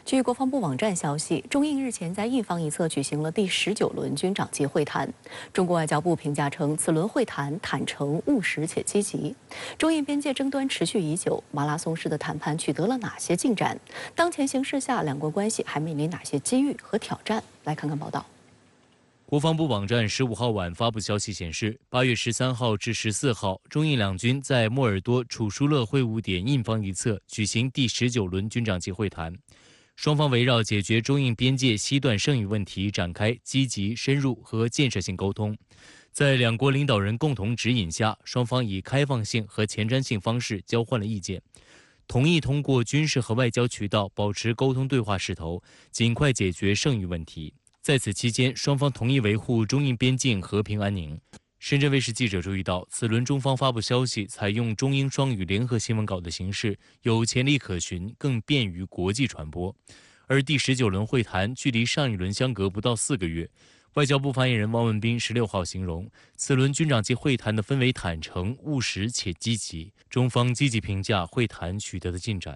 据国防部网站消息，中印日前在印方一侧举行了第19轮军长级会谈。中国外交部评价称，此轮会谈坦诚、务实且积极。中印边界争端持续已久，马拉松式的谈判取得了哪些进展？当前形势下，两国关系还面临哪些机遇和挑战？来看看报道。国防部网站15号晚发布消息显示，8月13号至14号，中印两军在莫尔多楚舒勒会晤点印方一侧举行第19轮军长级会谈。双方围绕解决中印边界西段剩余问题展开积极、深入和建设性沟通。在两国领导人共同指引下，双方以开放性和前瞻性方式交换了意见，同意通过军事和外交渠道保持沟通对话势头，尽快解决剩余问题。在此期间，双方同意维护中印边境和平安宁。深圳卫视记者注意到，此轮中方发布消息采用中英双语联合新闻稿的形式，有潜力可循，更便于国际传播。而第19轮会谈距离上一轮相隔不到4个月，外交部发言人汪文斌16号形容，此轮军长级会谈的氛围坦诚、务实且积极，中方积极评价会谈取得的进展。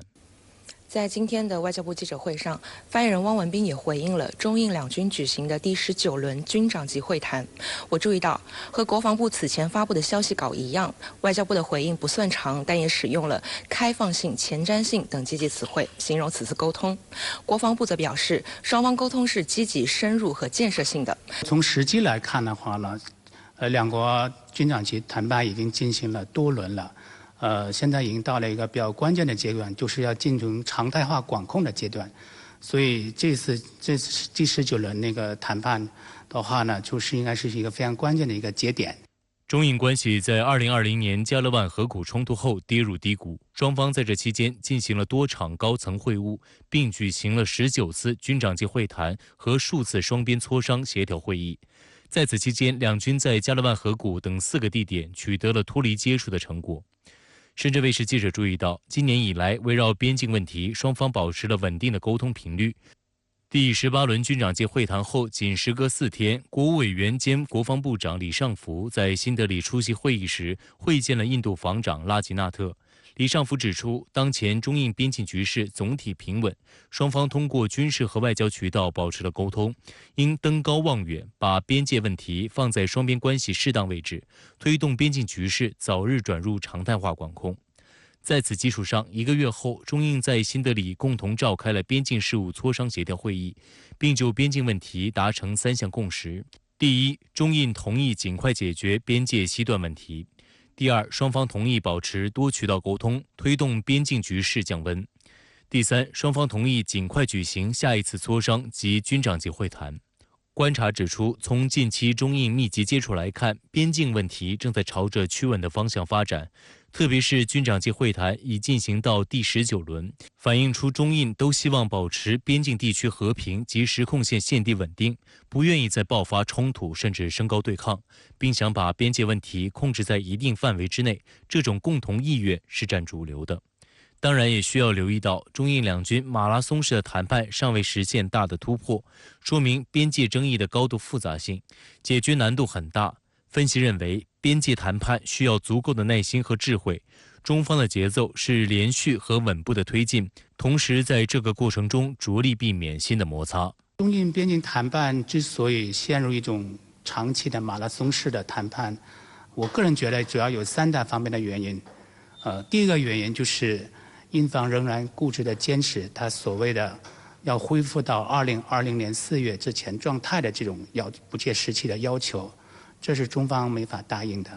在今天的外交部记者会上，发言人汪文斌也回应了中印两军举行的第19轮军长级会谈。我注意到，和国防部此前发布的消息稿一样，外交部的回应不算长，但也使用了开放性、前瞻性等积极词汇，形容此次沟通。国防部则表示，双方沟通是积极、深入和建设性的。从实际来看的话呢，两国军长级谈判已经进行了多轮了。现在已经到了一个比较关键的阶段，就是要进入常态化管控的阶段。所以这次第19轮那个谈判的话呢，就是应该是一个非常关键的一个节点。中印关系在2020年加勒万河谷冲突后跌入低谷，双方在这期间进行了多场高层会晤，并举行了19次军长级会谈和数次双边磋商协调会议。在此期间，两军在加勒万河谷等4个地点取得了脱离接触的成果。深圳卫视记者注意到，今年以来，围绕边境问题，双方保持了稳定的沟通频率。第18轮军长级会谈后仅时隔4天，国务委员兼国防部长李尚福在新德里出席会议时会见了印度防长拉吉纳特。李尚福指出，当前中印边境局势总体平稳，双方通过军事和外交渠道保持了沟通，应登高望远，把边界问题放在双边关系适当位置，推动边境局势早日转入常态化管控。在此基础上，1个月后，中印在新德里共同召开了边境事务磋商协调会议，并就边境问题达成3项共识。第一，中印同意尽快解决边界西段问题。第二，双方同意保持多渠道沟通，推动边境局势降温。第三，双方同意尽快举行下一次磋商及军长级会谈。观察指出，从近期中印密集接触来看，边境问题正在朝着趋稳的方向发展，特别是军长级会谈已进行到第19轮，反映出中印都希望保持边境地区和平及实控线现地稳定，不愿意再爆发冲突甚至升高对抗，并想把边界问题控制在一定范围之内，这种共同意愿是占主流的。当然也需要留意到，中印两军马拉松式的谈判尚未实现大的突破，说明边界争议的高度复杂性，解决难度很大。分析认为，边界谈判需要足够的耐心和智慧，中方的节奏是连续和稳步的推进，同时在这个过程中着力避免新的摩擦。中印边境谈判之所以陷入一种长期的马拉松式的谈判，我个人觉得主要有3大方面的原因。第一个原因就是印方仍然固执地坚持他所谓的要恢复到2020年4月之前状态的这种不切实际的要求，这是中方没法答应的。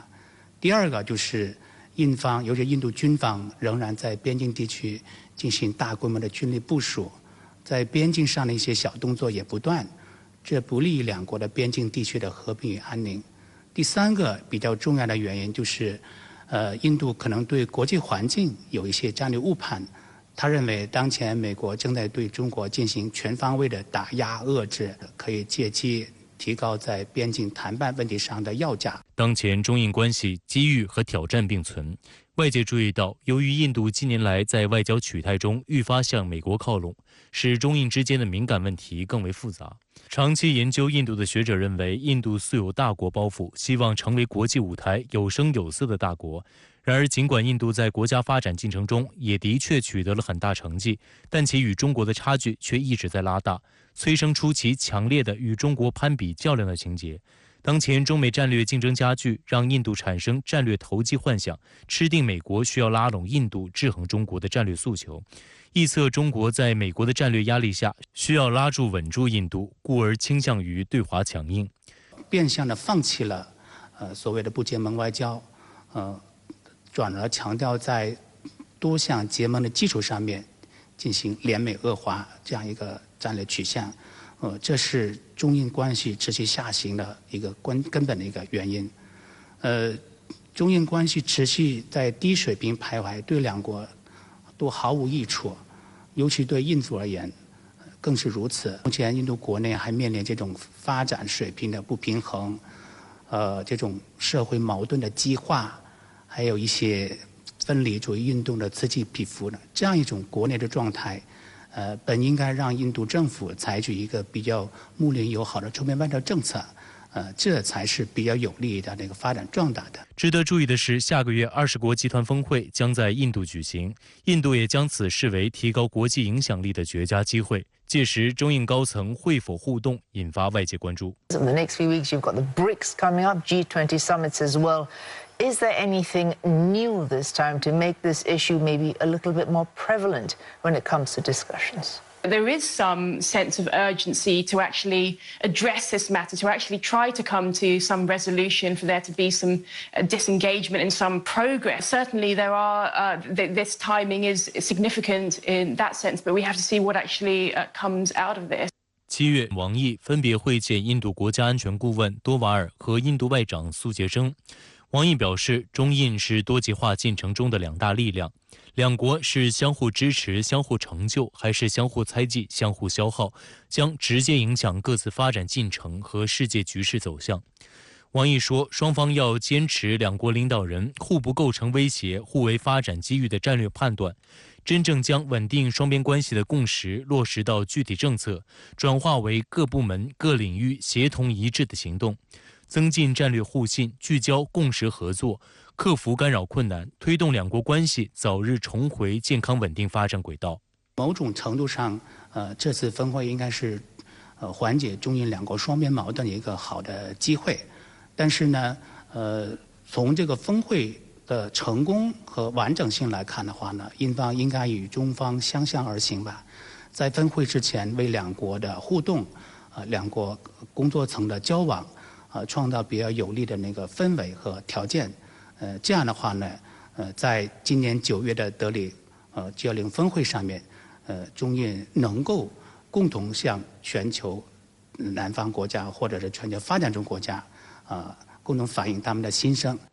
第二个就是印方，尤其印度军方仍然在边境地区进行大规模的军力部署，在边境上的一些小动作也不断，这不利于两国的边境地区的和平与安宁。第三个比较重要的原因就是印度可能对国际环境有一些战略误判，他认为当前美国正在对中国进行全方位的打压遏制，可以借机提高在边境谈判问题上的要价。当前中印关系机遇和挑战并存。外界注意到，由于印度近年来在外交取态中愈发向美国靠拢，使中印之间的敏感问题更为复杂。长期研究印度的学者认为，印度素有大国包袱，希望成为国际舞台有声有色的大国。然而，尽管印度在国家发展进程中也的确取得了很大成绩，但其与中国的差距却一直在拉大，催生出其强烈的与中国攀比较量的情节。当前中美战略竞争加剧，让印度产生战略投机幻想，吃定美国需要拉拢印度制衡中国的战略诉求。臆测中国在美国的战略压力下需要拉住稳住印度，故而倾向于对华强硬，变相的放弃了所谓的不结盟外交，转而强调在多项结盟的基础上面进行联美恶华这样一个战略取向。这是中印关系持续下行的一个根本的一个原因。中印关系持续在低水平徘徊，对两国都毫无益处，尤其对印度而言更是如此。目前印度国内还面临这种发展水平的不平衡，这种社会矛盾的激化，还有一些分离主义运动的此起彼伏的这样一种国内的状态。本应该让印度政府采取一个比较睦邻友好的出面外交政策，这才是比较有利的那个发展壮大的。值得注意的是，下个月20国集团峰会将在印度举行，印度也将此视为提高国际影响力的绝佳机会。届时，中印高层会否互动，引发外界关注。In the next few weeks, you've got the BRICS coming up, G20 summits as well. Is there anything new this time to make this issue maybe a little bit more prevalent when it comes to discussions? There is some sense of urgency to actually address this matter, to actually try to come to some resolution, for there to be some disengagement and some progress. Certainly there are, this timing is significant in that sense, but we have to see what actually comes out of this. 7月，王毅分别会见印度国家安全顾问多瓦尔和印度外长苏杰生。王毅表示，中印是多极化进程中的两大力量，两国是相互支持、相互成就，还是相互猜忌、相互消耗，将直接影响各自发展进程和世界局势走向。王毅说，双方要坚持两国领导人互不构成威胁、互为发展机遇的战略判断，真正将稳定双边关系的共识落实到具体政策，转化为各部门、各领域协同一致的行动。增进战略互信，聚焦共识合作，克服干扰困难，推动两国关系早日重回健康稳定发展轨道。某种程度上，这次峰会应该是缓解中印两国双边矛盾的一个好的机会。但是呢，从这个峰会的成功和完整性来看的话呢，印方应该与中方相向而行吧。在峰会之前，为两国的互动，两国工作层的交往。创造比较有利的那个氛围和条件，这样的话呢，在今年9月的德里G20峰会上面，中印能够共同向全球南方国家或者是全球发展中国家共同反映他们的心声。